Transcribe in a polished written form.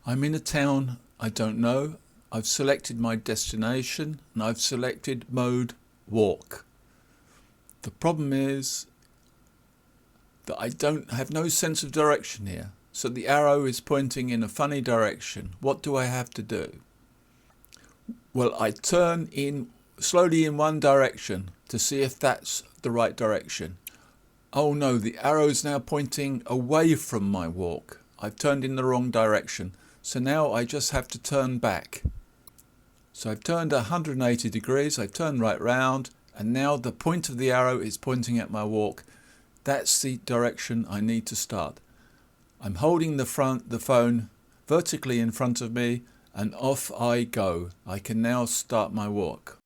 I'm in a town I don't know. I've selected my destination and I've selected mode walk. The problem is that I don't have no sense of direction here. So the arrow is pointing in a funny direction. What do I have to do? Well, I turn in slowly in one direction to see if that's the right direction. Oh no, the arrow is now pointing away from my walk. I've turned in the wrong direction. So now I just have to turn back. So I've turned 180 degrees, I've turned right round, and now the point of the arrow is pointing at my walk. That's the direction I need to start. I'm holding the phone vertically in front of me, and off I go. I can now start my walk.